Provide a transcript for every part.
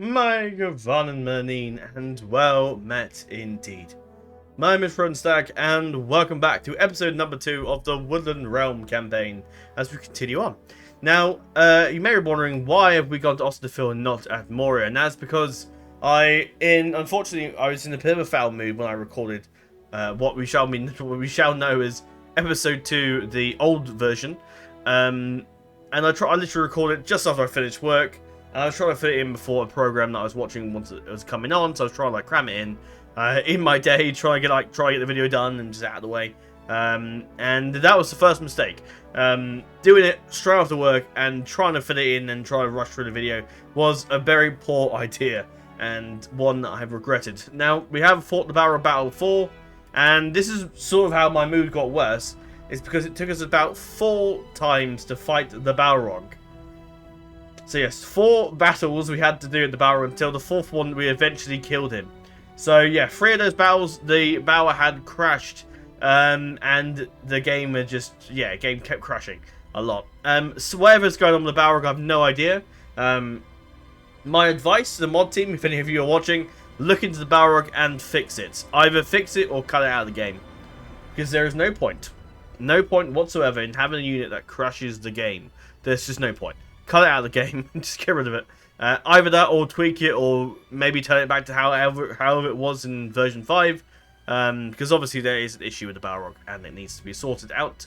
My Gavanen and well met indeed. My name is Stack, and welcome back to episode number 2 of the Woodland Realm campaign as we continue on. Now, you may be wondering, why have we gone to Ost-In-Edhil and not at Moria? And that's because unfortunately, I was in a bit of a foul mood when I recorded what we shall know as episode 2, the old version. And I literally recorded it just after I finished work. And I was trying to fit it in before a program that I was watching once it was coming on, so I was trying to cram it in my day, try to get the video done and just out of the way. And that was the first mistake. Doing it straight after work and trying to fit it in and try to rush through the video was a very poor idea, and one that I have regretted. Now, we have fought the Balrog battle before, and this is sort of how my mood got worse. It's because it took us about 4 times to fight the Balrog. So yes, 4 battles we had to do at the Balrog until the 4th one we eventually killed him. So yeah, 3 of those battles the Balrog had crashed, and the game had game kept crashing a lot. So whatever's going on with the Balrog, I have no idea. My advice to the mod team, if any of you are watching, look into the Balrog and fix it. Either fix it or cut it out of the game, because there is no point whatsoever in having a unit that crashes the game. There's just no point. Cut it out of the game and just get rid of it. Either that or tweak it, or maybe turn it back to however it was in version 5. Because obviously there is an issue with the Balrog and it needs to be sorted out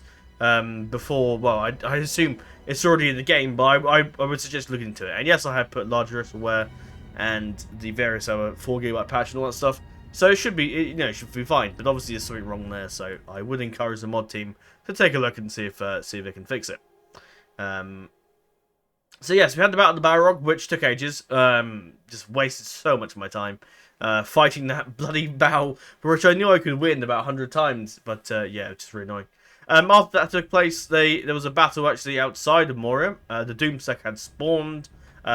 before, well, I assume it's already in the game, but I would suggest looking into it. And yes, I have put larger wear and the various other 4 GB patch and all that stuff. So it should be, it should be fine. But obviously there's something wrong there, so I would encourage the mod team to take a look and see if they can fix it. So yes, we had the battle of the Balrog, which took ages. Just wasted so much of my time fighting that bloody battle, for which I knew I could win about 100 times. But yeah, it's just really annoying. After that took place, there was a battle actually outside of Moria. The Doomstack had spawned,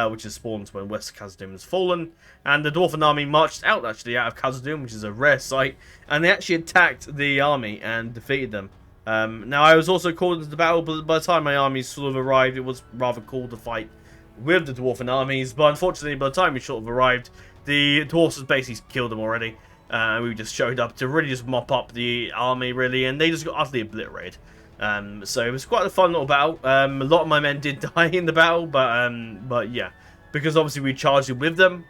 which is spawned when West Khazad-dûm has fallen, and the Dwarven army marched out of Khazad-dûm, which is a rare sight, and they actually attacked the army and defeated them. Now, I was also called into the battle, but by the time my armies sort of arrived, it was rather cool to fight with the Dwarven armies. But unfortunately, by the time we sort of arrived, the Dwarves had basically killed them already. We just showed up to really just mop up the army, really, and they just got utterly obliterated. So it was quite a fun little battle. A lot of my men did die in the battle, but yeah, because obviously we charged with them.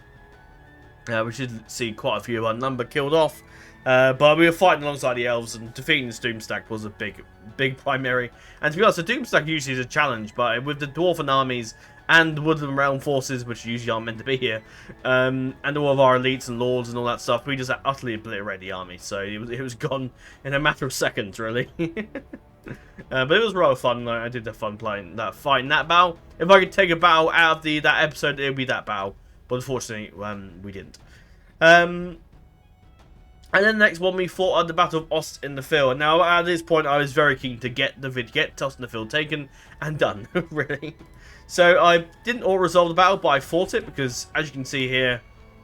We should see quite a few of our number killed off. But we were fighting alongside the Elves, and defeating this Doomstack was a big primary. And to be honest, the Doomstack usually is a challenge, but with the Dwarven armies and the Woodland Realm forces, which usually aren't meant to be here, and all of our elites and lords and all that stuff, we just utterly obliterated the army. So it was gone in a matter of seconds, really. But it was rather fun. I did have fun playing that fight in that battle. If I could take a battle out of that episode, it would be that battle. But unfortunately, we didn't. And then the next one we fought at the Battle of Ost-In-Edhil. Now at this point I was very keen to get Ost-In-Edhil taken and done, really. So I didn't auto-resolve the battle, but I fought it because, as you can see here,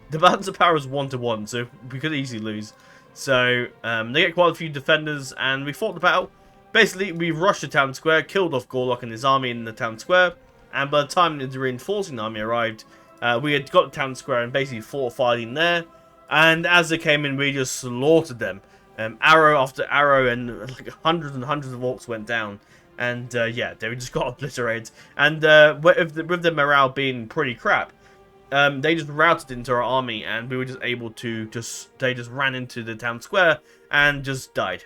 the balance of power is 1-to-1, so we could easily lose. So they get quite a few defenders, and we fought the battle. Basically, we rushed the town square, killed off Gorlock and his army in the town square, and by the time the reinforcing army arrived, we had got the town square and basically fortified in there. And as they came in, we just slaughtered them. Arrow after arrow, and like hundreds and hundreds of orcs went down. And yeah, they just got obliterated. And with the morale being pretty crap, they just routed into our army, and we were just able to they just ran into the town square and just died.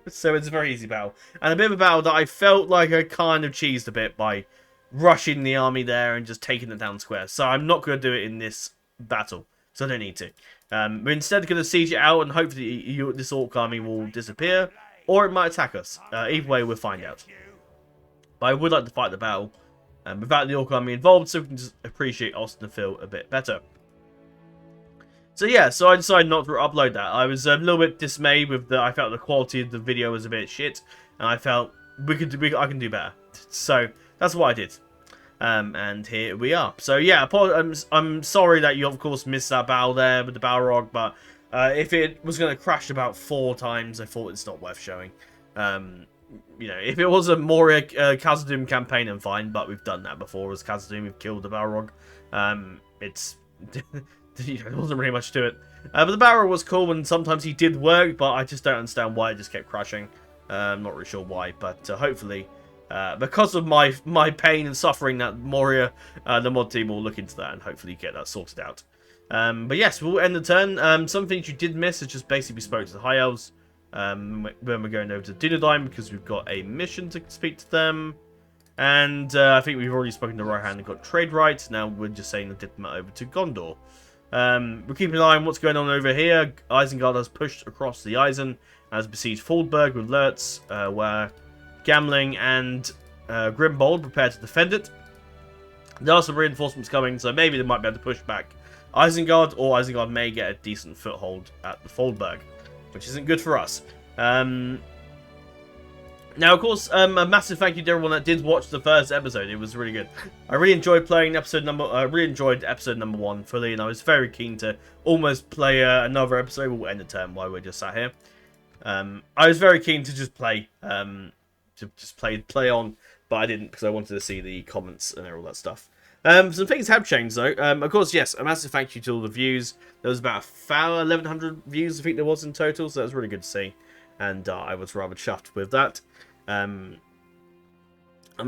So it's a very easy battle. And a bit of a battle that I felt like I kind of cheesed a bit by rushing the army there and just taking the town square. So I'm not going to do it in this battle. So I don't need to. We're instead going to siege it out, and hopefully this orc army will disappear, or it might attack us. Either way, we'll find out. But I would like to fight the battle without the orc army involved, so we can just appreciate Ost-In-Edhil a bit better. So yeah, so I decided not to upload that. I was a little bit dismayed with I felt the quality of the video was a bit shit, and I felt I can do better. So that's what I did. And here we are. So yeah, I'm sorry that you of course missed that battle there with the Balrog, but if it was going to crash about 4 times, I thought it's not worth showing. If it was a Moria Khazad-dûm campaign, then fine, but we've done that before as Khazad-dûm. We've killed the Balrog. It's there wasn't really much to it. But the barrel was cool, and sometimes he did work, but I just don't understand why it just kept crashing. I'm not really sure why, but hopefully, because of my pain and suffering, that Moria, the mod team will look into that and hopefully get that sorted out. But yes, we'll end the turn. Some things you did miss is just basically we spoke to the High Elves. When we're going over to Dunedain because we've got a mission to speak to them. And I think we've already spoken to Rohan and got trade rights. Now we're just saying the diplomat over to Gondor. We're keeping an eye on what's going on over here. Isengard has pushed across the Eisen, has besieged Faldberg with Lurtz, where Gamling and Grimbold prepare to defend it. There are some reinforcements coming, so maybe they might be able to push back Isengard, or Isengard may get a decent foothold at the Faldberg, which isn't good for us. Now, of course, a massive thank you to everyone that did watch the first episode. It was really good. I really enjoyed playing episode number 1 fully, and I was very keen to almost play another episode. We'll end the term while we're just sat here. I was very keen to just play, play on, but I didn't because I wanted to see the comments and all that stuff. Some things have changed though. Of course, yes, a massive thank you to all the views. There was about 1,100 views, I think there was in total, so that was really good to see, and I was rather chuffed with that. I'm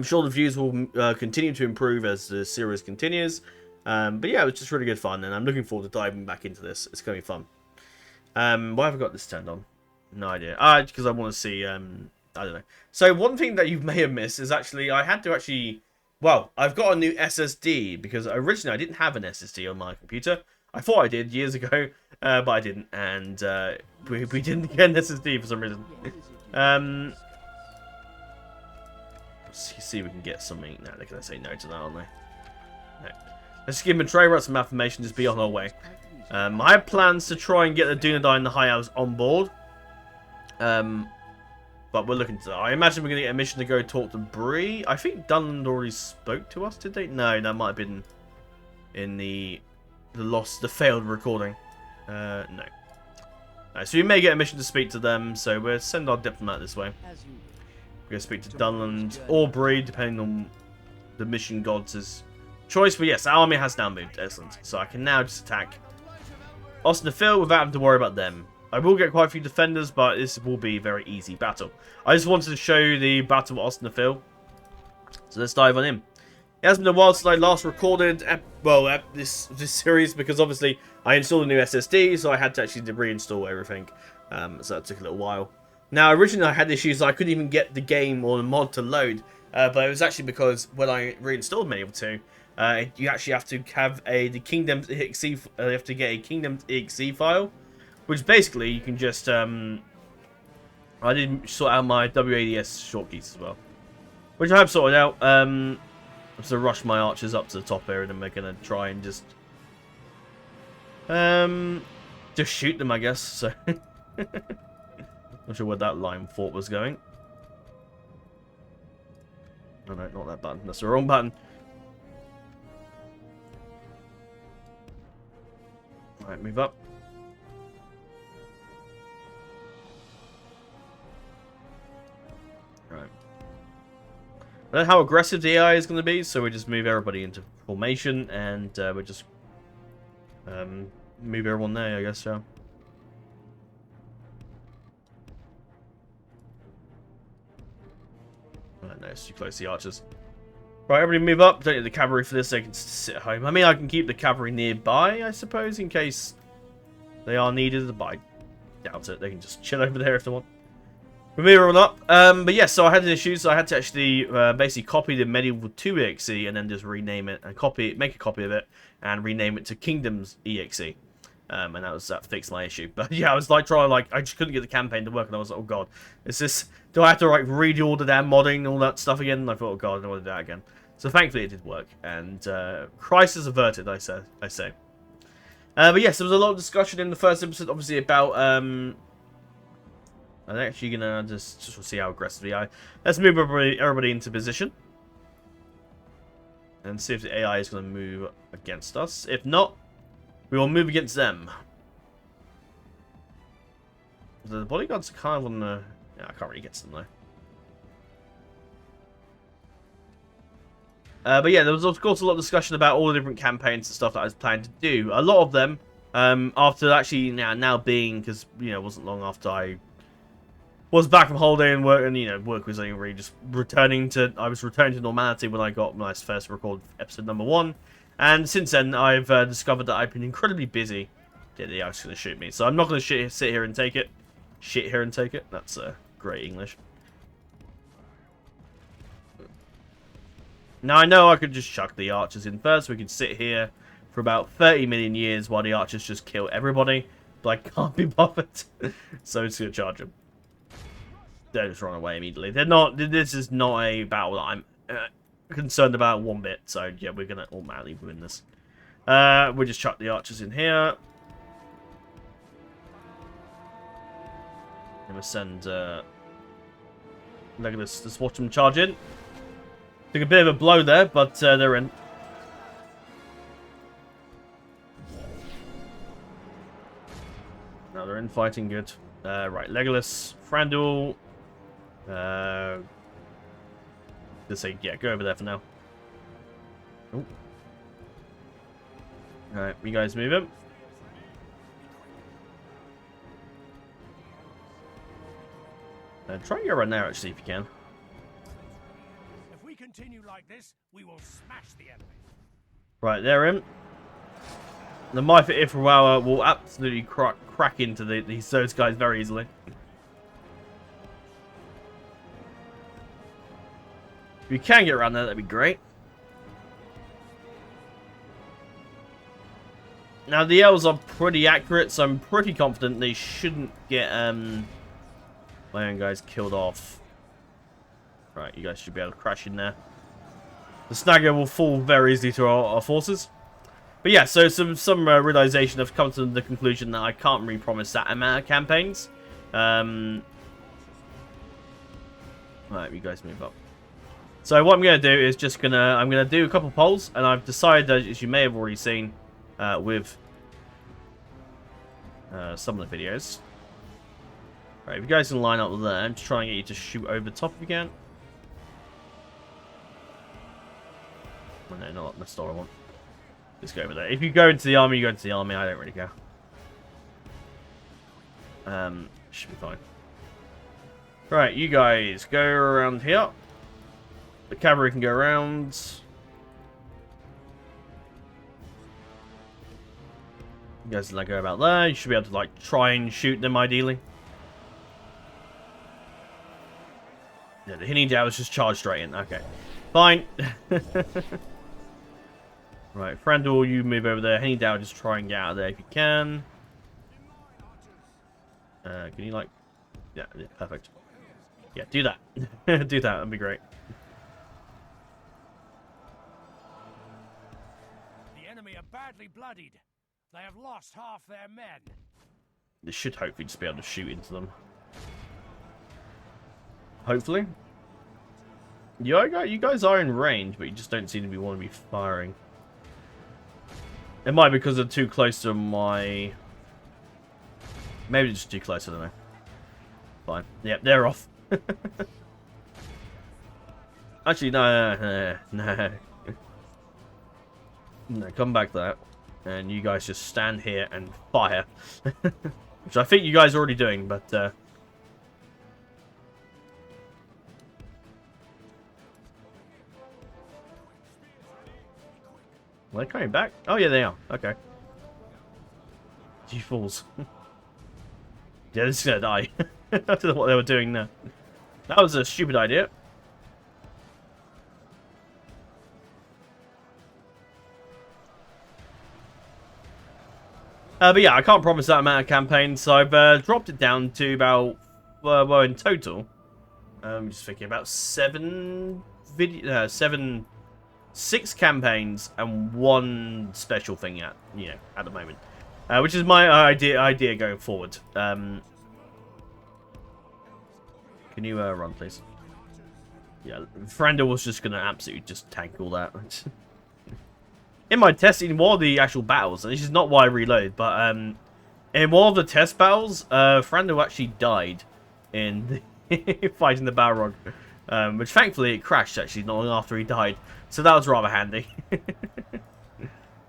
sure the views will continue to improve as the series continues. But yeah, it was just really good fun, and I'm looking forward to diving back into this. It's going to be fun. Why have I got this turned on? No idea. Because I want to see, I don't know. So one thing that you may have missed is actually, I had to actually, well, I've got a new SSD, because originally I didn't have an SSD on my computer. I thought I did years ago, but I didn't, and we didn't get an SSD for some reason. Let's see if we can get something. No, they're going to say no to that, aren't they? No. Let's give them a tray, write some affirmation, just be on our way. I have plans to try and get the Dunedain and the High Elves on board. But we're looking to that. I imagine we're going to get a mission to go talk to Bree. I think Dunland already spoke to us, did they? No, that might have been in the failed recording. No. So we may get a mission to speak to them, so we'll send our diplomat this way. We're going to speak to Dunland or Bree, depending on the mission gods' choice. But yes, our army has now moved. Excellent. So I can now just attack Ost-In-Edhil without having to worry about them. I will get quite a few defenders, but this will be a very easy battle. I just wanted to show you the battle of Ost-In-Edhil. So let's dive on in. It has been a while since I last recorded this series, because obviously I installed a new SSD, so I had to actually reinstall everything. So that took a little while. Now, originally I had issues, I couldn't even get the game or the mod to load, but it was actually because when I reinstalled Medieval 2, you actually have to have the Kingdom's exe. You have to get a Kingdom's exe file, which basically you can just. I did sort out my WADS shortkeys as well, which I have sorted out. I'm to rush my archers up to the top area, and then we're gonna try and just shoot them, I guess. So. Not sure where that line thought was going. Oh no, not that button. That's the wrong button. Alright, move up. Right. I don't know how aggressive the AI is going to be, so we just move everybody into formation, and we just move everyone there, I guess, yeah. No, it's too close to the archers. Right, everybody move up. Don't need the cavalry for this, they can sit at home. I mean, I can keep the cavalry nearby, I suppose, in case they are needed, but I doubt it. They can just chill over there if they want. We move everyone up. But yes, so I had an issue, so I had to actually basically copy the Medieval 2 EXE and then just rename it and make a copy of it and rename it to Kingdom's EXE. And that fixed my issue. But yeah, I was like I just couldn't get the campaign to work, and I was like, oh god, do I have to like reorder that modding and all that stuff again? And I thought, oh god, I don't want to do that again. So thankfully it did work, and crisis averted, I say. But yes, there was a lot of discussion in the first episode, obviously about I'm actually gonna just see how aggressively let's move everybody into position and see if the AI is gonna move against us. If not, we will move against them. The bodyguards are kind of on the... Yeah, I can't really get to them though. But yeah, there was of course a lot of discussion about all the different campaigns and stuff that I was planning to do. A lot of them, after actually now being, because it wasn't long after I was back from holiday and work, and work was only really just I was returning to normality when I first recorded episode number 1, and since then I've discovered that I've been incredibly busy. Yeah, the AI's gonna shoot me, so I'm not gonna sit here and take it. Shit here and take it. That's great English. Now I know I could just chuck the archers in first. We could sit here for about 30 million years while the archers just kill everybody, but I can't be bothered, so it's gonna charge them. They'll just run away immediately. They're not. This is not a battle that I'm concerned about one bit. So yeah, we're gonna automatically win this. We'll just chuck the archers in here. I'm gonna send Legolas. Just watch them charge in. Took a bit of a blow there, but they're in. Now they're in, fighting good. Right, Legolas, Thranduil. Just say, yeah, go over there for now. Oh. Alright, you guys move him. Try and go around there, actually, if you can. If we continue like this, we will smash the enemy. Right, they're in. The Mythic Ifrawa will absolutely crack into those guys very easily. If you can get around there, that'd be great. Now, the Elves are pretty accurate, so I'm pretty confident they shouldn't get my own guys killed off. Right, you guys should be able to crash in there. The Snagger will fall very easily to our forces. But yeah, so some realization. I've come to the conclusion that I can't really promise that amount of campaigns. Right, you guys move up. So what I'm going to do is I'm going to do a couple polls, and I've decided, as you may have already seen with some of the videos. Right, if you guys can line up there, I'm just trying to get you to shoot over the top if you can. Oh, no, not the story one. Just go over there. If you go into the army, you go into the army. I don't really care. Should be fine. Right, you guys go around here. The cavalry can go around. You guys can go about there. You should be able to try and shoot them ideally. Yeah, the Hinny Dowers just charged straight in. Okay, fine. Right, Thranduil, you move over there. Henny Dow, just try and get out of there if you can. Can you yeah, perfect. Yeah, do that. Do that, that'd be great. The enemy are badly bloodied. They have lost half their men. This should hopefully just be able to shoot into them. Hopefully. You guys are in range, but you just don't seem to want to be firing. It might be because they're too close to my... Maybe just too close, I don't know. Fine. Yep, they're off. Actually, no. No, come back there. And you guys just stand here and fire. Which I think you guys are already doing, but... Are they coming back? Oh, yeah, they are. Okay. You fools. Yeah, this is gonna die. I don't know what they were doing there. That was a stupid idea. But yeah, I can't promise that amount of campaigns, so I've dropped it down to about, well, in total, I'm just thinking about 6 campaigns and 1 special thing at the moment, which is my idea going forward. Can you run, please? Yeah, Thranduil was just gonna absolutely just tank all that. In my testing, one of the actual battles, and this is not why I reload, but in one of the test battles, Thranduil actually died in the fighting the Balrog. which thankfully it crashed actually not long after he died, so that was rather handy.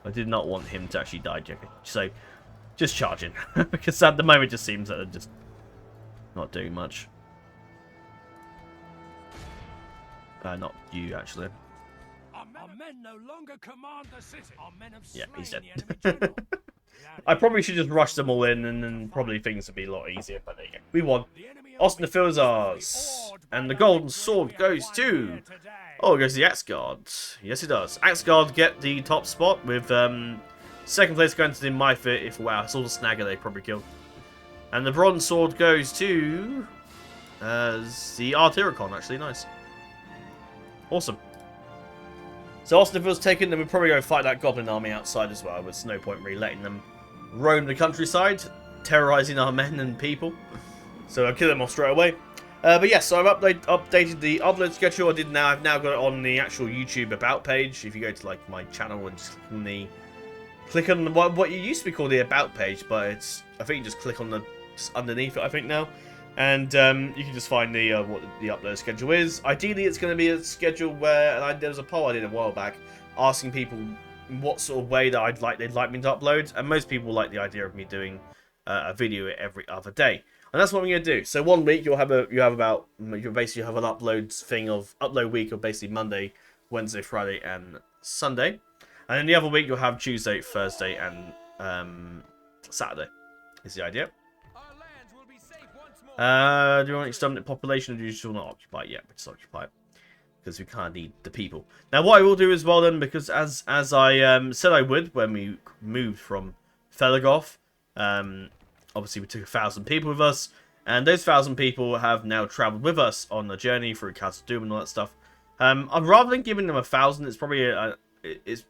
I did not want him to actually die, Jackie. So just charge in, because at the moment it just seems that they're just not doing much. Not you actually. Our men no longer command the city. Our men have Yeah, he's slain dead. the enemy general. I probably should just rush them all in, and then probably things would be a lot easier. But there you go. We won. Ost-In-Edhil is ours, and the golden sword goes to. Oh, it goes to the Axe Guard. Yes, it does. Axe Guard get the top spot with second place going to the My Fit. If wow, it's all the snagger they probably killed. And the bronze sword goes to the Artyricon. Actually, nice. Awesome. So Ost-In-Edhil's taken, then we'll probably go fight that goblin army outside as well. There's no point really letting them roam the countryside, terrorizing our men and people. So I'll kill them off straight away. But yes, so I've updated the upload schedule. I've now got it on the actual YouTube about page. If you go to like my channel and just click on what you used to be called the about page, but it's I think you just click on the just underneath it. I think now. And you can just find the what the upload schedule is. Ideally, it's going to be a schedule where there was a poll I did a while back asking people what sort of way that they'd like me to upload, and most people like the idea of me doing a video every other day, and that's what I'm going to do. So 1 week you'll basically have an upload week of basically Monday, Wednesday, Friday, and Sunday, and then the other week you'll have Tuesday, Thursday, and Saturday. Is the idea. Do you want to exterminate population, or do you still not occupy it? Yeah, we just occupy it. Because we kind of need the people. Now, what I will do as well then, because as I said I would when we moved from Felagos, obviously we took 1,000 people with us, and those 1,000 people have now travelled with us on the journey through Castle Doom and all that stuff. Rather than giving them 1,000, it's probably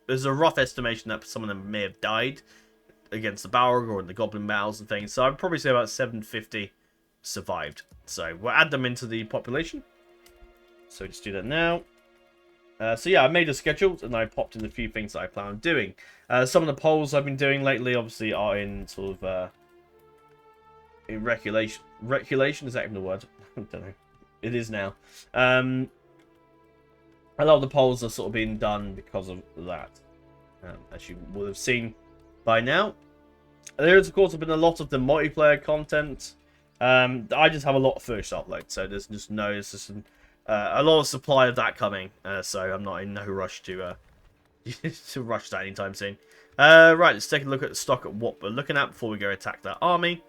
there's a rough estimation that some of them may have died against the Balrog or in the Goblin battles and things. So I'd probably say about 750 survived. So we'll add them into the population. So just do that now. So yeah, I made a schedule and I popped in a few things that I plan on doing. Some of the polls I've been doing lately obviously are in sort of in reculation. Reculation, is that even the word? I don't know. It is now. A lot of the polls are sort of being done because of that. As you will have seen by now. There is of course been a lot of the multiplayer content. I just have a lot of first upload, so there's just a lot of supply of that coming, so I'm not in no rush to to rush that anytime soon. Right, let's take a look at the stock at what we're looking at before we go attack that army.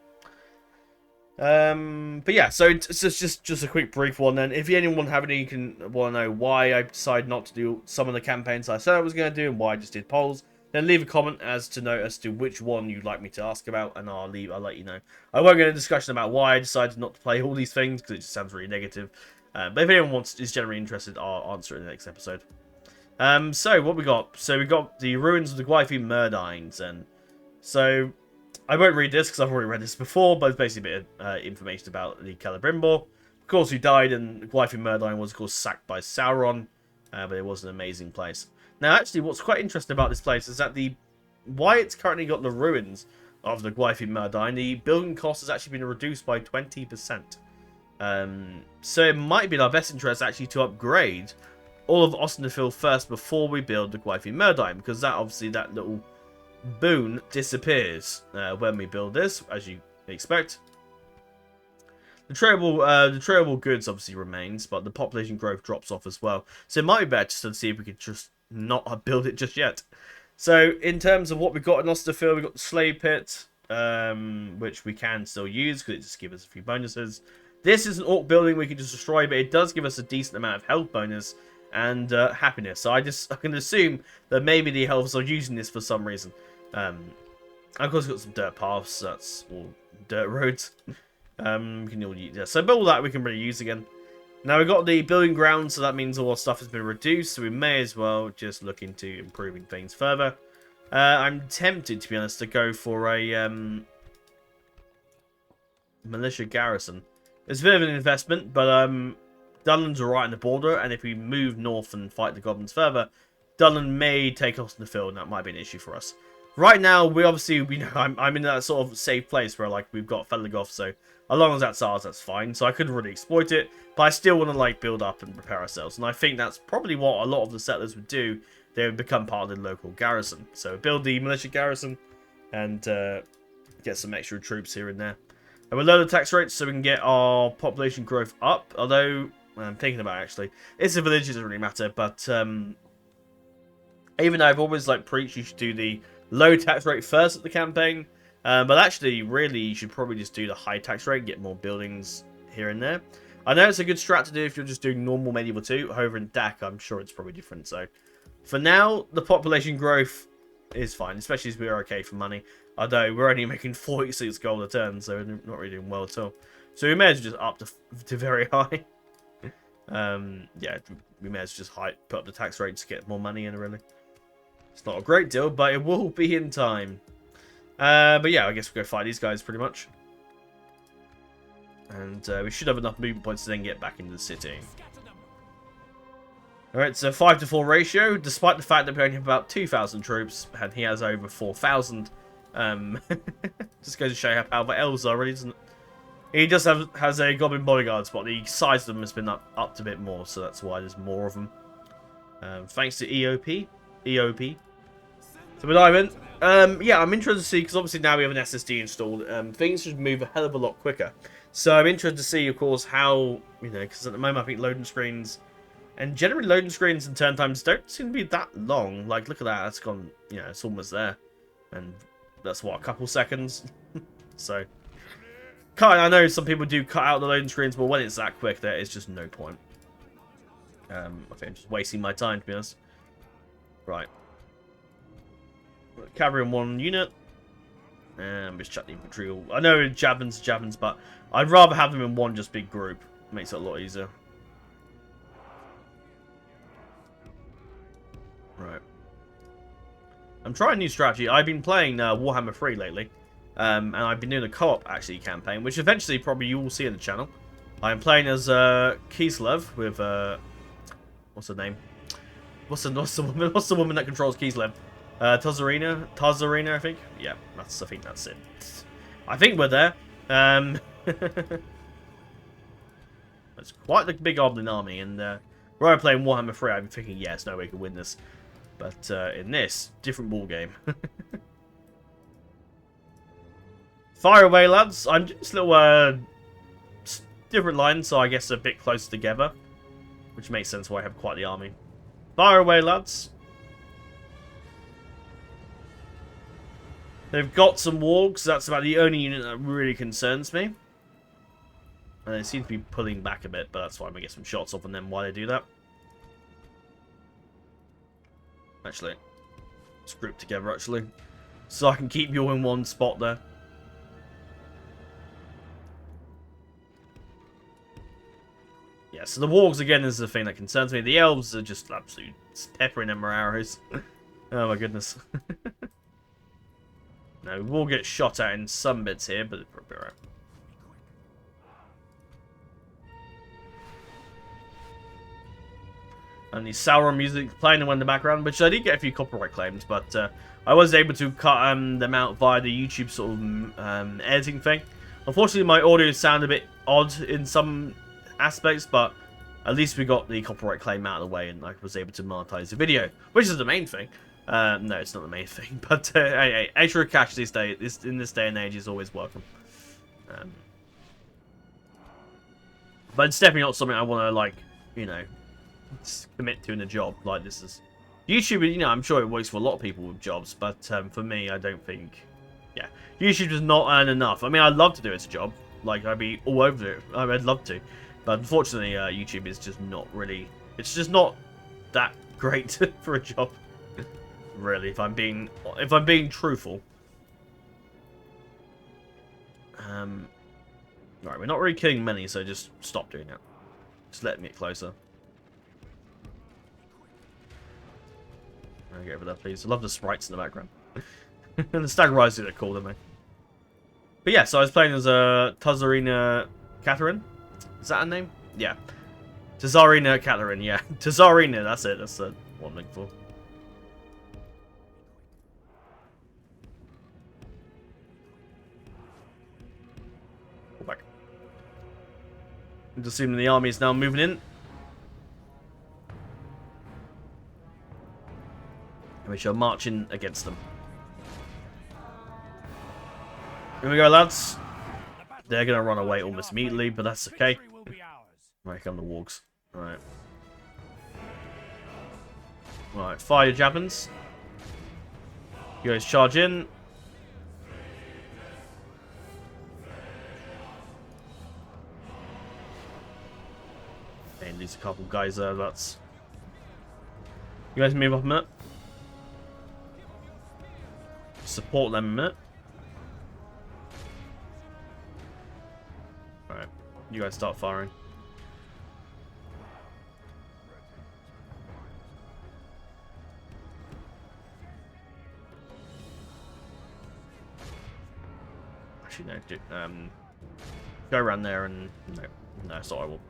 But yeah, so it's just a quick brief one then. If anyone want to know why I decided not to do some of the campaigns I said I was going to do and why I just did polls, then leave a comment as to which one you'd like me to ask about, and I'll let you know. I won't get into a discussion about why I decided not to play all these things because it just sounds really negative. But if anyone is generally interested, I'll answer it in the next episode. So what we got? So we got the ruins of the Gwythy Murdines, and so I won't read this because I've already read this before, but it's basically a bit of information about the Celebrimbor. Of course, who died, and Gwythy Murdine was of course sacked by Sauron, but it was an amazing place. Now, actually, what's quite interesting about this place is that why it's currently got the ruins of the Gwythy Murdine, the building cost has actually been reduced by 20%. So it might be in our best interest actually to upgrade all of Ost-In-Edhil first before we build the Gwythy Murdine, because that little boon disappears when we build this, as you expect. The tradable goods obviously remains, but the population growth drops off as well. So it might be better just to see if we could just not build it just yet. So in terms of what we've got in Ost-In-Edhil, we've got the Slave Pit, which we can still use because it just gives us a few bonuses. This is an orc building we can just destroy, but it does give us a decent amount of health bonus and happiness. So I can assume that maybe the elves are using this for some reason. Of course, we've got some dirt paths, so that's all dirt roads. We can all use, yeah. So all that we can really use again. Now we've got the building ground, so that means all our stuff has been reduced, so we may as well just look into improving things further. I'm tempted, to be honest, to go for a militia garrison. It's a bit of an investment, but Dunland's are right on the border, and if we move north and fight the goblins further, Dunland may take Ost-In-Edhil, and that might be an issue for us. right now, we obviously, I'm in that sort of safe place where, like, we've got Felagos, so as long as that's ours, that's fine. So I couldn't really exploit it, but I still want to, like, build up and prepare ourselves. And I think that's probably what a lot of the settlers would do. They would become part of the local garrison. So build the militia garrison and get some extra troops here and there. And we'll lower the tax rates so we can get our population growth up. Although, I'm thinking about it, actually, it's a village, it doesn't really matter. But even though I've always, like, preached you should do the low tax rate first at the campaign, but actually, really, you should probably just do the high tax rate and get more buildings here and there. I know it's a good strat to do if you're just doing normal medieval 2. However, in DAC, I'm sure it's probably different. So, for now, the population growth is fine, especially as we're okay for money. Although, we're only making 46 gold a turn, so we're not really doing well at all. So, we may as well just up to very high. Yeah, we may as well just put up the tax rate to get more money in, really. It's not a great deal, but it will be in time. But yeah, I guess we'll go fight these guys pretty much. And we should have enough movement points to then get back into the city. Alright, so 5-to-4 ratio, despite the fact that we only have about 2,000 troops, and he has over 4,000. Just goes to show you how powerful Elves are, really, doesn't it? He just has a Goblin Bodyguards, but the size of them has been upped a bit more, so that's why there's more of them. Thanks to EOP. So we're diving. Yeah, I'm interested to see, because obviously now we have an SSD installed, things should move a hell of a lot quicker. So I'm interested to see, of course, how, because at the moment I think loading screens, and generally loading screens and turn times don't seem to be that long. Like, look at that, that's gone, it's almost there. And that's, what, a couple seconds? So, I know some people do cut out the loading screens, but when it's that quick, there is just no point. I think I'm just wasting my time, to be honest. Right. Cavalry in one unit. And just chuck the infantry. I know javelins, but I'd rather have them in one just big group. Makes it a lot easier. Right. I'm trying a new strategy. I've been playing Warhammer 3 lately. And I've been doing a co-op, actually, campaign, which eventually probably you will see in the channel. I'm playing as Kislev with... what's her name? What's the woman that controls Kislev? Tazarina, I think. Yeah, I think that's it. I think we're there. It's quite the big Goblin army, and where I'm playing Warhammer 3, I'm thinking, yes, no way we can win this. But in this, different ball game. Fire away, lads. I'm just a little different lines, so I guess a bit closer together, which makes sense why I have quite the army. Fire away, lads. They've got some wargs. That's about the only unit that really concerns me. And they seem to be pulling back a bit, but that's why I'm going to get some shots off on them while they do that. Actually, let's group together, actually. So I can keep you all in one spot there. Yeah, so the wargs, again, is the thing that concerns me. The elves are just absolutely peppering them with arrows. Oh my goodness. No, we will get shot at in some bits here, but it'll be alright. And the Sauron music playing in the background, which I did get a few copyright claims, but I was able to cut them out via the YouTube sort of editing thing. Unfortunately, my audio sounded a bit odd in some aspects, but at least we got the copyright claim out of the way, and I was able to monetize the video, which is the main thing. No, it's not the main thing, but hey, extra cash in this day and age is always welcome. But it's definitely not something I want to, like, commit to in a job. Like, this is YouTube. I'm sure it works for a lot of people with jobs, but for me, I don't think. Yeah, YouTube does not earn enough. I mean, I'd love to do it as a job. Like, I'd be all over it. I'd love to, but unfortunately, YouTube is just not really. It's just not that great for a job. Really, if I'm being truthful. Right, we're not really killing many, so just stop doing that. Just let me get closer. Get over there, please. I love the sprites in the background. And the Stag Rise are cool, don't they? But yeah, so I was playing as Tazarina Catherine. Is that her name? Yeah. Tazarina Catherine, yeah. Tazarina, that's it. That's what I'm looking for. I'm just assuming the army is now moving in. And we shall march in against them. Here we go, lads. They're going to run away almost immediately, but that's okay. Right, here come the wargs. Alright. Right, fire your javelins. You guys charge in. And lose a couple guys there, that's... You guys move up a minute. Support them a minute. Alright, you guys start firing. Actually, no, go around there and... No, it's not what I want.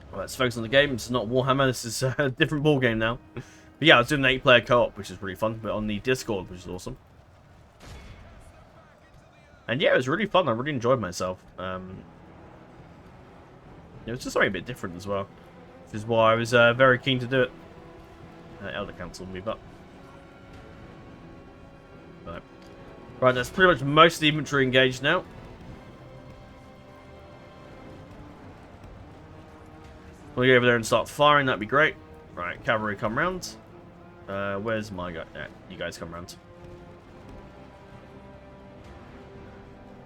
Well, let's focus on the game. This is not Warhammer, this is a different ball game now. But yeah, I was doing an 8-player co-op, which is really fun, but on the Discord, which is awesome. And yeah, it was really fun. I really enjoyed myself. It was just something a bit different as well, which is why I was very keen to do it. Elder Council, move up. Right, that's pretty much most of the infantry engaged now. We'll go over there and start firing, that'd be great. Right, cavalry come round. Where's my guy? Yeah, you guys come round.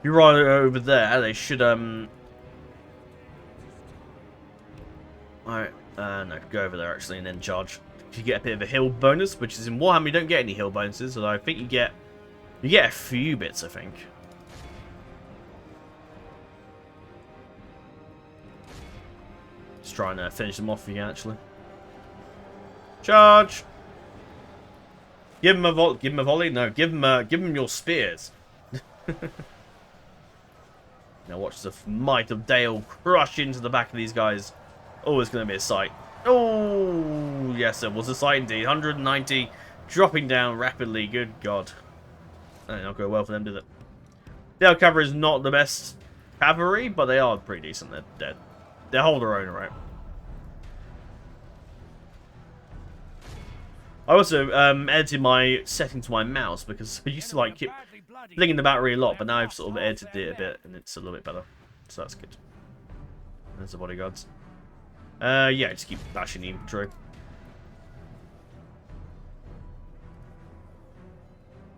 You're right over there, they should, Alright, no, go over there actually and then charge. You get a bit of a hill bonus, which is in Warhammer you don't get any hill bonuses, although I think you get a few bits, I think. Just trying to finish them off if you can, actually. Charge! Give him a volley? No, give him your spears. Now watch the might of Dale crush into the back of these guys. Oh, it's going to be a sight. Oh, yes, it was a sight indeed. 190, dropping down rapidly. Good God. That did not go well for them, did it? Their cavalry is not the best cavalry, but they are pretty decent. They're dead. They hold their own, right? I also edited my setting to my mouse because I used to like keep flinging the battery a lot, but now I've sort of edited it a bit and it's a little bit better. So that's good. There's the bodyguards. Yeah, just keep bashing the infantry.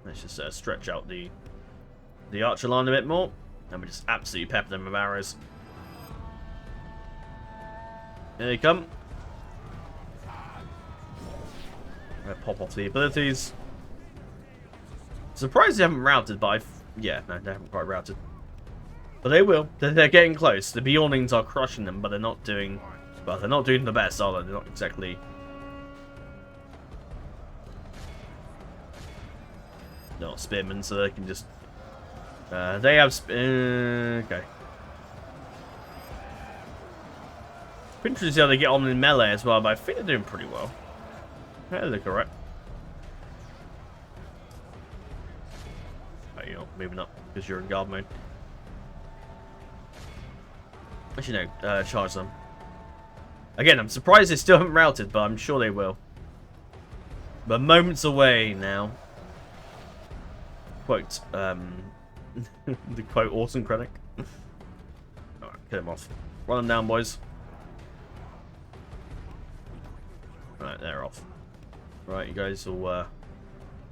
Let's just stretch out the archer line a bit more, and we just absolutely pepper them with arrows. Here they come. I'm gonna pop off the abilities. Surprised they haven't routed, but yeah, no, they haven't quite routed. But they will. They're getting close. The Bjornings are crushing them, but they're not doing. Well, they're not doing the best, are they? They're not exactly. They're not spearmen, so they can just. They have. Okay. Interesting to see how they get on in melee as well, but I think they're doing pretty well. Yeah, they look alright. Right, you're moving up because you're in guard mode. Actually, no, charge them. Again, I'm surprised they still haven't routed, but I'm sure they will. But moments away now. Quote, the quote, awesome critic. Alright, kill him off. Run them down, boys. Right, they're off. Right, you guys will,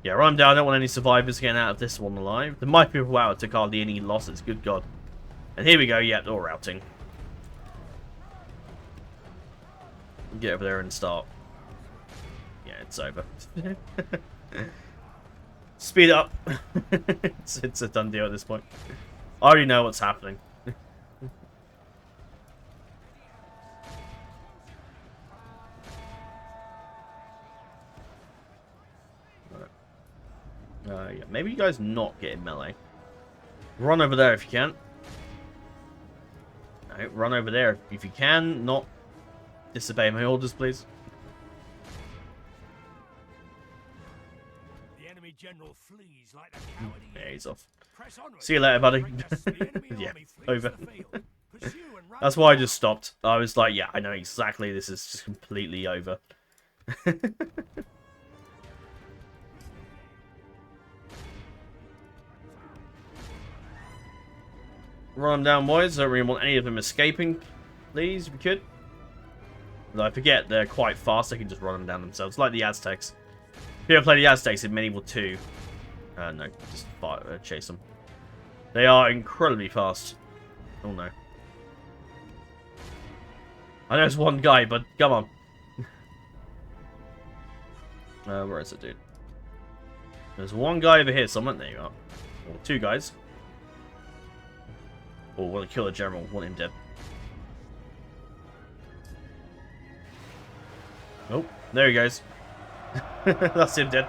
yeah, run them down. I don't want any survivors getting out of this one alive. There might be people out that took hardly any losses. Good God. And here we go. Yeah, they're all routing. Get over there and start. Yeah, it's over. Speed up. It's a done deal at this point. I already know what's happening. Yeah, maybe you guys not get in melee. Run over there if you can. No, run over there if you can. Not disobey my orders, please. The enemy general flees like the coward he Yeah, he's off. Press onward. See you later, buddy. The enemy Yeah, army flees over. the field. That's why I just stopped. I was like, yeah, I know exactly. This is just completely over. Run them down, boys. Don't really want any of them escaping. Please, if we could. Though I forget they're quite fast. They can just run them down themselves, like the Aztecs. If you ever play the Aztecs in Medieval 2, no, just chase them. They are incredibly fast. Oh no. I know it's one guy, but come on. Where is it, dude? There's one guy over here somewhere. There you are. Or two guys. Oh, want to kill the general. Want him dead. Oh, there he goes. That's him dead.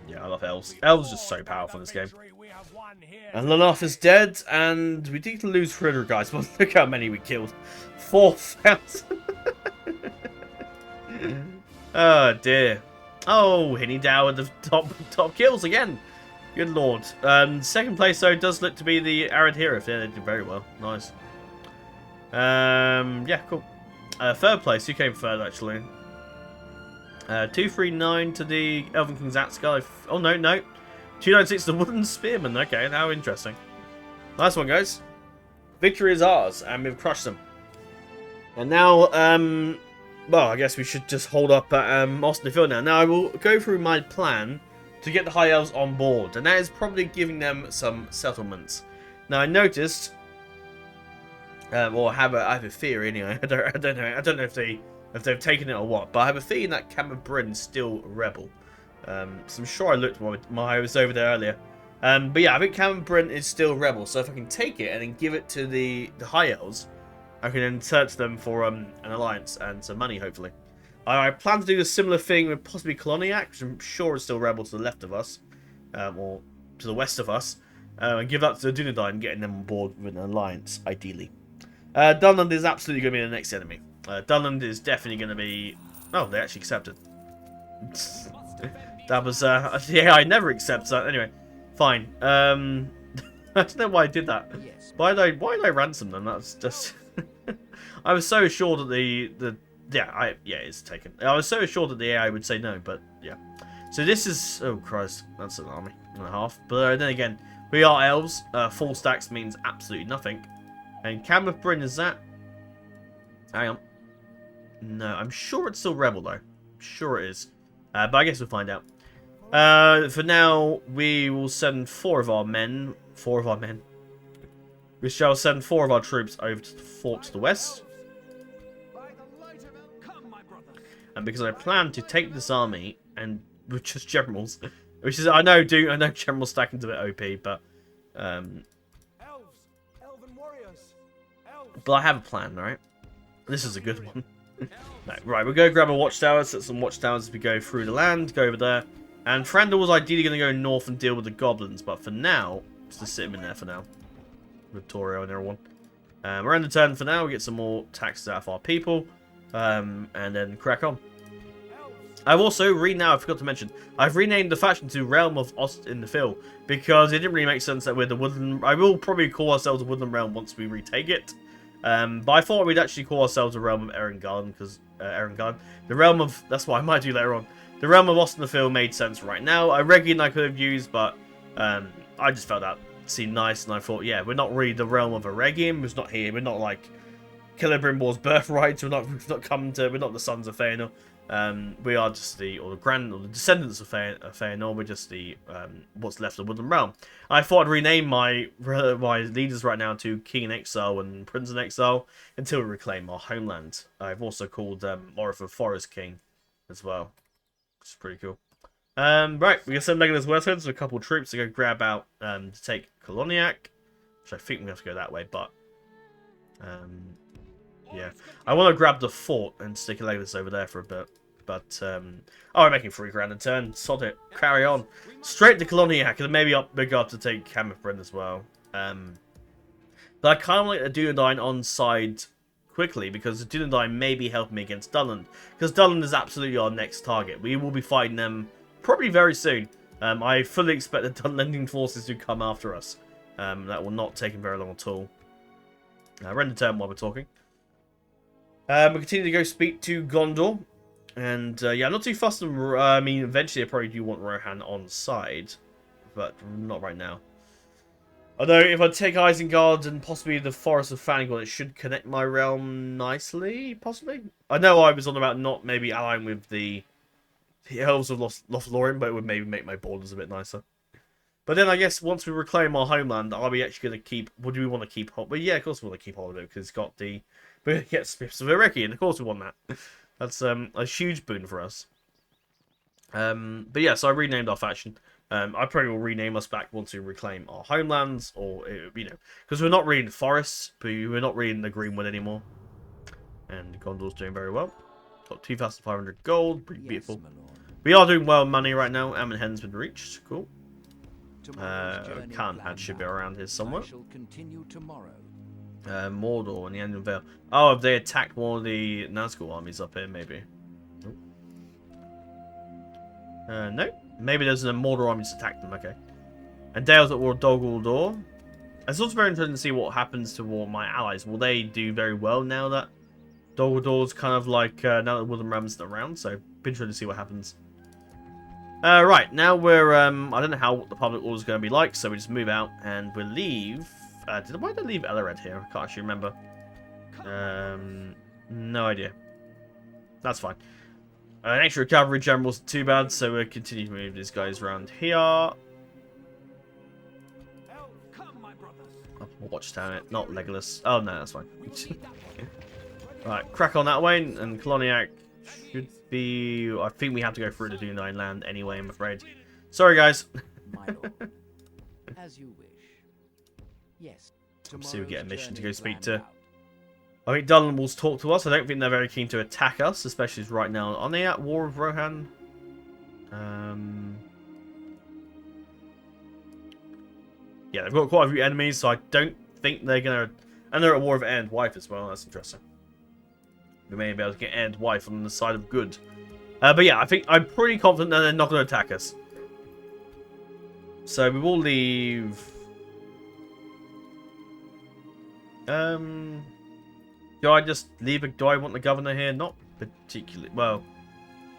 Yeah, I love Elves. Elves are just so powerful in this game. And Lanoff is dead, and we need to lose further guys, but look how many we killed. 4,000. Oh dear. Oh, Hinny Dow with the top kills again. Good lord. Second place though does look to be the Arid Hero. Yeah, they did very well. Nice. Yeah, cool. Third place, who came third actually? 239 to the Elven King's Axe. Oh no, no. 296 to the Woodland Spearman. Okay, how interesting. Nice one, guys. Victory is ours, and we've crushed them. And now, well, I guess we should just hold up at Ost-In-Edhil now. Now, I will go through my plan to get the High Elves on board, and that is probably giving them some settlements. Now, I noticed, or I have a theory anyway. I don't know if they've taken it or what, but I have a feeling that Camp Bryn is still a rebel. So I'm sure I looked while I was over there earlier. But yeah, I think Camp Bryn is still a rebel. So if I can take it and then give it to the High Elves, I can then search them for an alliance and some money, hopefully. I plan to do a similar thing with possibly Koloniak, which I'm sure is still a rebel to the left of us, or to the west of us, and give that to the Dunedain, getting them on board with an alliance, ideally. Dunland is absolutely going to be the next enemy. Dunland is definitely going to be... Oh, they actually accepted. That was... yeah, I never accept that. Anyway, fine. I don't know why I did that. Why did I ransom them? That's just... I was so assured that yeah, it's taken. I was so assured that the AI would say no, but yeah. So this is... Oh, Christ. That's an army and a half. But then again, we are elves. 4 stacks means absolutely nothing. And Camp Bryn is that... Hang on. No, I'm sure it's still rebel, though. I'm sure it is. But I guess we'll find out. For now, we will send 4 of our men. 4 of our men. We shall send 4 of our troops over to the fort to the west. And because I plan to take this army and with just generals, which is I know general stacking's a bit OP, but I have a plan, right? This is a good one. No, right, we'll go grab a watchtower, set some watchtowers as we go through the land, go over there. And Frandal was ideally going to go north and deal with the goblins, but for now, just sit him in there for now. With Torio and everyone. We're in the turn for now, we get some more taxes out of our people, and then crack on. I've also, I forgot to mention, I've renamed the faction to Realm of Ost-In-Edhil, because it didn't really make sense that we're the Woodland... I will probably call ourselves the Woodland Realm once we retake it. But I thought we'd actually call ourselves the Realm of Erengard, because the Realm of... That's what I might do later on. The Realm of Ost-In-Edhil made sense right now. I Regian I could have used, but I just felt that seemed nice, and I thought, yeah, we're not really the Realm of Regian. We're not here. We're not like Celebrimbor's birthright. We're not the sons of Feanor. We are just the descendants of Feanor. We're just the what's left of the Woodland Realm. I thought I'd rename my leaders right now to King in Exile and Prince in Exile until we reclaim our homeland. I've also called Moripha Forest King as well. Which is pretty cool. Right, we got some Legolas Westwards, so a couple of troops to go grab out to take Koloniak, which I think we have to go that way, but yeah, I want to grab the fort and stick a Legolas over there for a bit. But, oh, we're making 3 grand a turn. Sod it. Carry on. Straight to Koloniak, and maybe we go up to take Camp Bryn as well. But I kind of like the Dunedain on side quickly, because the Dunedain may be helping me against Dunland. Because Dunland is absolutely our next target. We will be fighting them probably very soon. I fully expect the Dunlending forces to come after us. That will not take them very long at all. Render turn while we're talking. We continue to go speak to Gondor. And, yeah, I'm not too fussed on... I mean, eventually I probably do want Rohan on side. But not right now. Although, if I take Isengard and possibly the Forest of Fangorn, it should connect my realm nicely, possibly. I know I was on about not maybe allying with the Elves of Lothlorien, but it would maybe make my borders a bit nicer. But then I guess once we reclaim our homeland, are we actually going to keep... What do we want to keep? Well, yeah, of course we want to keep hold of it, because it's got the... We're going to get Smiths of Ereki, and of course we want that. That's a huge boon for us. But yeah, so I renamed our faction. I probably will rename us back once we reclaim our homelands, or, you know, because we're not really in the forests, but we're not really in the Greenwood anymore. And Gondor's doing very well. Got 2,500 gold, pretty beautiful. We are doing well in money right now. Ammonhen's been reached, cool. Khanhad should be around here somewhere. Mordor and the End of Vale. Oh, have they attacked one of the Nazgul armies up here, maybe? No. Maybe there's a Mordor army that's attacked them, okay. And Dale's at war with Dol Guldur. It's also very interesting to see what happens to all my allies. Will they do very well now that Dol Guldur's kind of like, now that Woodland Realm's around? So, be interesting to see what happens. Right, now we're, I don't know how the public order is going to be like, so we just move out and we'll leave. Why did I leave Ellered here? I can't actually remember. No idea. That's fine. An extra cavalry general wasn't too bad, so we'll continue to move these guys around here. Watchtown, not Legolas. Oh no, that's fine. Right, crack on that way, and Koloniak should be... I think we have to go through the Dunedain land anyway, I'm afraid. Sorry, guys. As you wish. Yes. Let's see if we get a mission to go speak to... I think Dunland will talk to us. I don't think they're very keen to attack us, especially right now. Are they at war with Rohan? Yeah, they've got quite a few enemies, so I don't think they're going to... And they're at war with End Wife as well. That's interesting. We may be able to get End Wife on the side of good. But yeah, I'm pretty confident that they're not going to attack us. So we will leave... Do I just leave do I want the governor here? Not particularly. Well,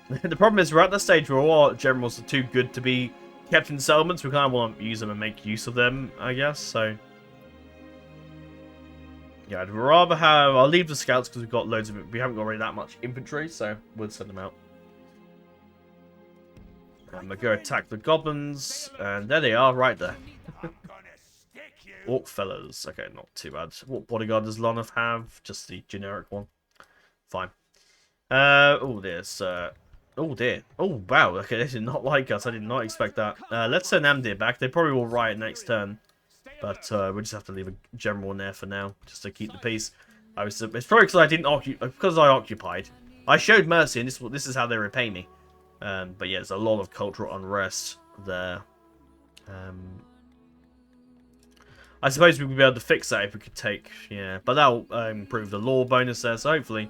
the problem is we're at the stage where all our generals are too good to be kept in settlements. We kind of want to use them and make use of them, I guess. So, yeah, I'd rather have... I'll leave the scouts because we've got loads of it. We haven't got really that much infantry, so we'll send them out. And we'll go attack the goblins. And there they are, right there. Orc fellows. Okay, not too bad. What bodyguard does Lonov have? Just the generic one. Fine. Oh, there's... oh, dear. Oh, wow. Okay, they did not like us. I did not expect that. Let's send Amdir back. They probably will riot next turn. But we just have to leave a general in there for now, just to keep the peace. It's probably because I didn't because I occupied. I showed mercy, and this is how they repay me. But yeah, there's a lot of cultural unrest there. I suppose we would be able to fix that if we could take... Yeah, but that'll improve the law bonus there, so hopefully...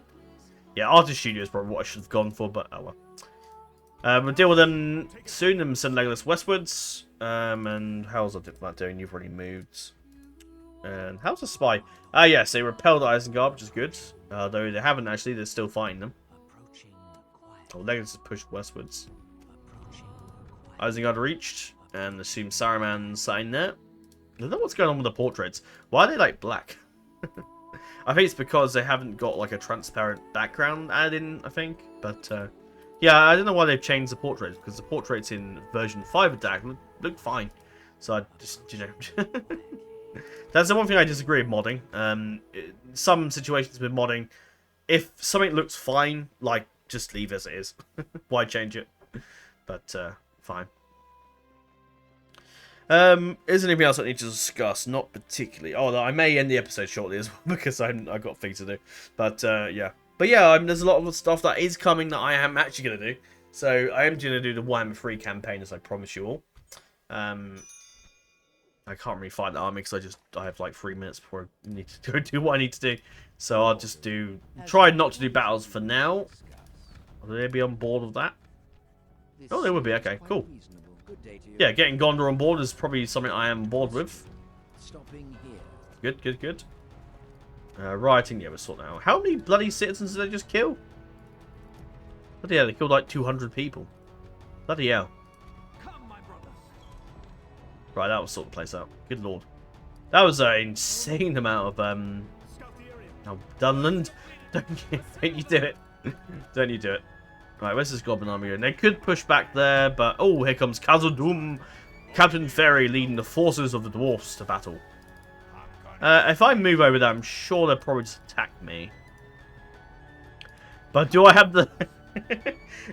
Yeah, Artist Studio is probably what I should have gone for, but oh well. We'll deal with them soon and send Legolas westwards. And how's the diplomat doing? You've already moved. And how's the spy? Ah, yes, they repelled Isengard, which is good. Though they haven't actually, they're still fighting them. Oh, Legolas is pushed westwards. Isengard reached, and assume Saruman's sitting there. I don't know what's going on with the portraits. Why are they like black? I think it's because they haven't got like a transparent background added in, I think. But yeah, I don't know why they've changed the portraits, because the portraits in version 5 of DAC look fine. So I just, you know... That's the one thing I disagree with modding. Some situations with modding, if something looks fine, like, just leave as it is. Why change it? But, fine. Is there anything else I need to discuss? Not particularly. Oh, I may end the episode shortly as well, because I've got things to do. But, yeah. But yeah, there's a lot of stuff that is coming that I am actually going to do. So, I am going to do the Warhammer 3 campaign, as I promise you all. I can't really fight the army, because I have like 3 minutes before I need to go do what I need to do. So, I'll just try not to do battles for now. Will they be on board with that? Oh, they would be. Okay, cool. Good day to you. Yeah, getting Gondor on board is probably something I am bored with. Stopping here. Good, good, good. Rioting, yeah, we're sorting out. How many bloody citizens did they just kill? Bloody hell, they killed like 200 people. Bloody hell. Come, my brothers. Right, that will sort the place out. Good lord. That was an insane amount of, Scout the area. oh, Dunland. Don't you do it. Don't you do it. Right, where's this Goblin army going? They could push back there, but... Oh, here comes Khazad-dûm. Captain Fairy leading the forces of the dwarfs to battle. If I move over there, I'm sure they'll probably just attack me. But do I have the...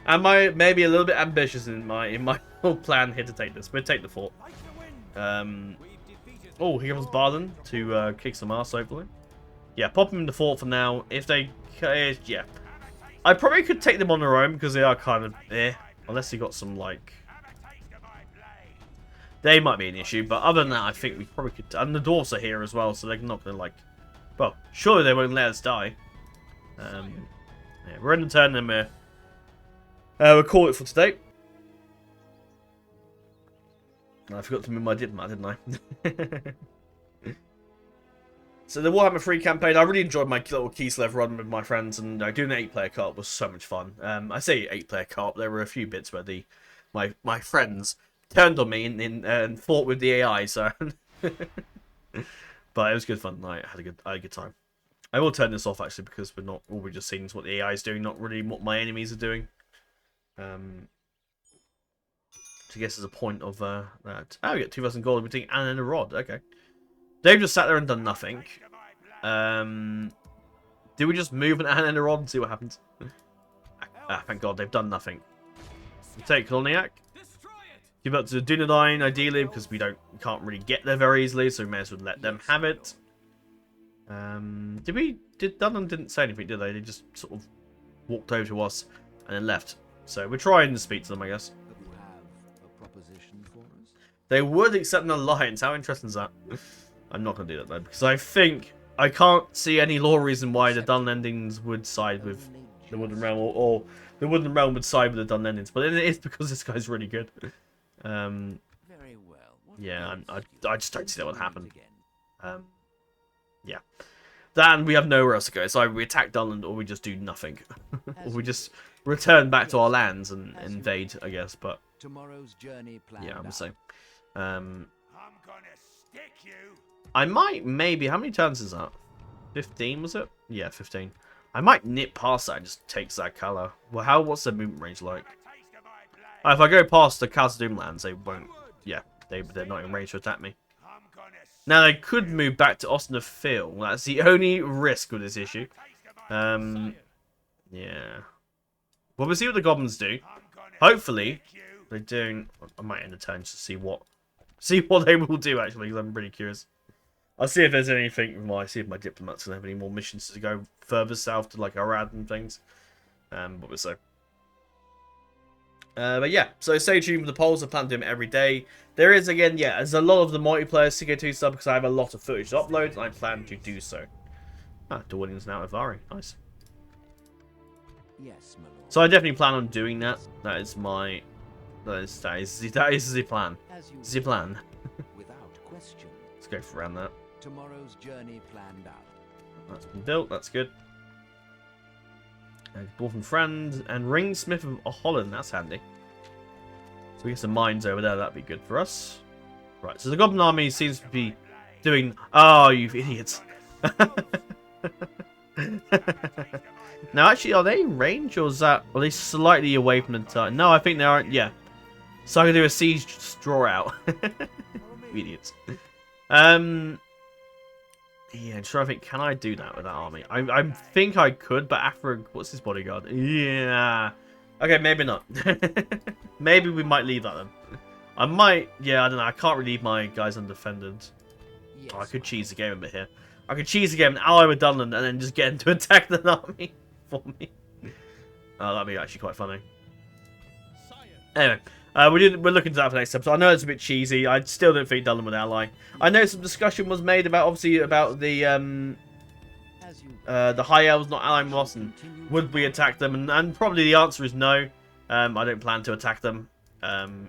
Am I maybe a little bit ambitious in my whole plan here to take this? We'll take the fort. Oh, here comes Barden to kick some ass, hopefully. Yeah, pop them in the fort for now. If they... yeah. I probably could take them on their own because they are kind of unless you got some, like... They might be an issue, but other than that, I think we probably could... And the dwarfs are here as well, so they're not going to, like... Well, surely they won't let us die. Yeah, we're in the turn, and we'll call it for today. I forgot to move my diplomat, didn't I? So the Warhammer 3 campaign, I really enjoyed my little Kislev run with my friends, and doing the 8-player co-op was so much fun. I say 8-player co-op, there were a few bits where my friends turned on me and fought with the AI, so... But it was good fun. I had a good time. I will turn this off, actually, because all we're just seeing is what the AI is doing, not really what my enemies are doing. So I guess there's a point of that. Oh, we got 2,000 gold between Anne and a rod. Okay. They've just sat there and done nothing. Do we just move an Anne and a rod and see what happens? Thank God, they've done nothing. We take Koloniak. Give up to Dunedain, ideally, because we can't really get there very easily, so we may as well let them have it. Dunham didn't say anything, did they? They just sort of walked over to us and then left. So we're trying to speak to them, I guess. Do you have a proposition for us? They would accept an alliance. How interesting is that? I'm not going to do that, though, because I think I can't see any law reason why the Dunlendings would side with the Woodland Realm, or the Woodland Realm would side with the Dunlendings. But it is because this guy's really good. Very well. Yeah, I just don't see that would happen. Yeah. Then we have nowhere else to go. It's either we attack Dunland or we just do nothing. Or we just return back to our lands and invade, I guess. But Tomorrow's journey planned yeah, I'm out. saying. I'm gonna stick you. I might maybe... How many turns is that? 15, was it? Yeah, 15. I might nip past that and just take Zakala. Well, what's their movement range like? If I go past the Khazad-dûm lands, they won't... Yeah, they're not in range to attack me. Now, they could move back to Ost-In-Edhil. That's the only risk with this issue. Yeah. Well, we'll see what the goblins do. Hopefully, they're doing... I might end the turn just to see what they will do, actually, because I'm pretty curious. I'll see if there's anything... Well, I see if my diplomats can have any more missions to go further south to, like, Arad and things. But we'll see. But yeah, so stay tuned for the polls. I plan to do them every day. There is, again, yeah, there's a lot of the multiplayer CK2 stuff because I have a lot of footage to upload, and I plan to do so. Dawling's now Ivari. Nice. Yes, my lord. So I definitely plan on doing that. That is my... That is the plan. As you The plan. without question. Let's go for around that. Tomorrow's journey planned out. That's been built. That's good. Dwarven Friend and Ringsmith of Holland. That's handy. So we get some mines over there. That'd be good for us. Right. So the Goblin Army seems to be doing... Oh, you idiots. Now, actually, are they in range or is that... Are they slightly away from the turret? No, I think they aren't. Yeah. So I can do a siege draw out. Idiots. Yeah, I'm trying to think, can I do that with that army? I think I could, but after... What's his bodyguard? Yeah. Okay, maybe not. Maybe we might leave that then. I might... Yeah, I don't know. I can't really leave my guys undefended. Yes, Oh, I could cheese the game a bit here. I could cheese the game and ally with Dunland and then just get him to attack the army for me. Oh, that'd be actually quite funny. Anyway. We're looking to that for next episode. I know it's a bit cheesy. I still don't think Dunland would ally. I know some discussion was made about, obviously, about the High Elves not allying with us, and would we attack them? And probably the answer is no. I don't plan to attack them.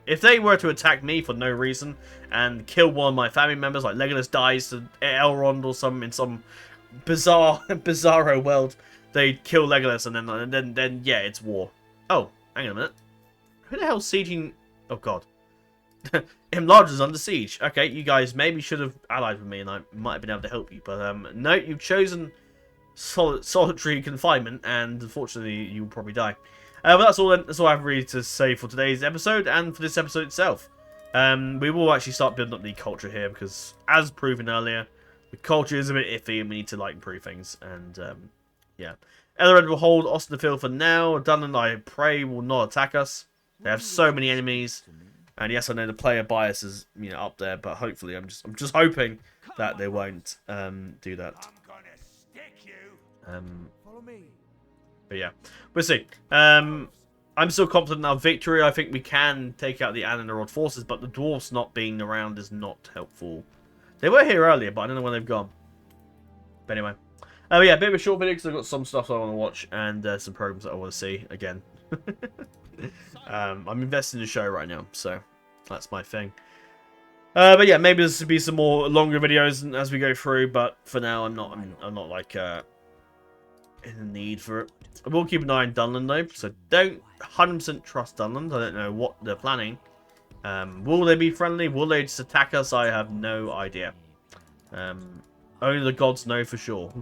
If they were to attack me for no reason and kill one of my family members, like Legolas dies to Elrond or in some bizarre, bizarro world, they'd kill Legolas and then yeah, it's war. Oh, hang on a minute. Who the hell's sieging? Oh god. Enlarger's under siege. Okay, you guys maybe should have allied with me and I might have been able to help you. But no, you've chosen solitary confinement and unfortunately you'll probably die. But that's all I have really to say for today's episode and for this episode itself. We will actually start building up the culture here because as proven earlier, the culture is a bit iffy and we need to like improve things. And yeah. Ethered will hold Ost-In-Edhil for now. Dunland, I pray, will not attack us. They have so many enemies. And yes, I know the player bias is, you know, up there, but hopefully I'm just hoping that they won't do that. I'm gonna stick you. Follow me. But yeah, we'll see. I'm still confident in our victory. I think we can take out the Ananarod forces, but the dwarfs not being around is not helpful. They were here earlier, but I don't know where they've gone. But anyway. Yeah, a bit of a short video because I've got some stuff I want to watch and some programs that I want to see again. I'm invested in the show right now, so that's my thing. But yeah, maybe this will be some more longer videos as we go through. But for now, I'm not like in the need for it. I will keep an eye on Dunland though, so don't 100% trust Dunland. I don't know what they're planning. Will they be friendly? Will they just attack us? I have no idea. Only the gods know for sure.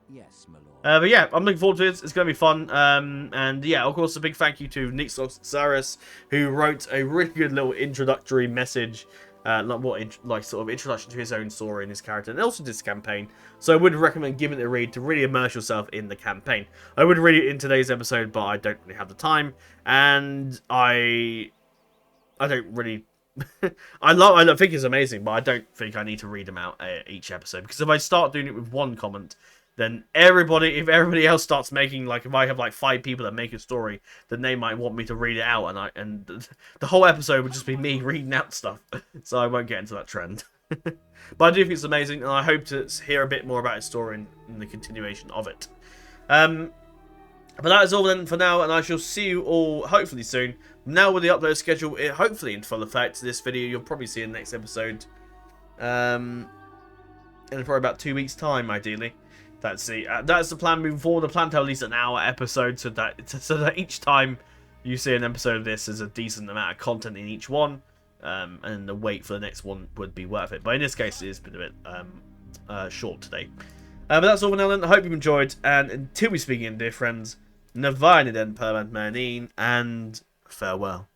Yes, my lord. But yeah, I'm looking forward to it. It's going to be fun. And yeah, of course, a big thank you to Nixos who wrote a really good little introductory message. Like sort of introduction to his own story and his character, and also this campaign. So I would recommend giving it a read to really immerse yourself in the campaign. I would read it in today's episode, but I don't really have the time, and I don't really. I think it's amazing, but I don't think I need to read them out each episode, because if I start doing it with one comment, then if everybody else starts making, like, if I have like 5 people that make a story, then they might want me to read it out, and the whole episode would just be me reading out stuff, so I won't get into that trend. But I do think it's amazing, and I hope to hear a bit more about his story and the continuation of it. But that is all then for now, and I shall see you all hopefully soon. Now with the upload schedule, hopefully in full effect, this video you'll probably see in the next episode. In probably about 2 weeks' time, ideally. That's the plan moving forward. The plan to have at least an hour episode, so that each time you see an episode of this, there's a decent amount of content in each one, and the wait for the next one would be worth it. But in this case, it's been a bit short today. But that's all for now then. I hope you've enjoyed, and until we speak again, dear friends, Navine den Permanent Manin, and farewell.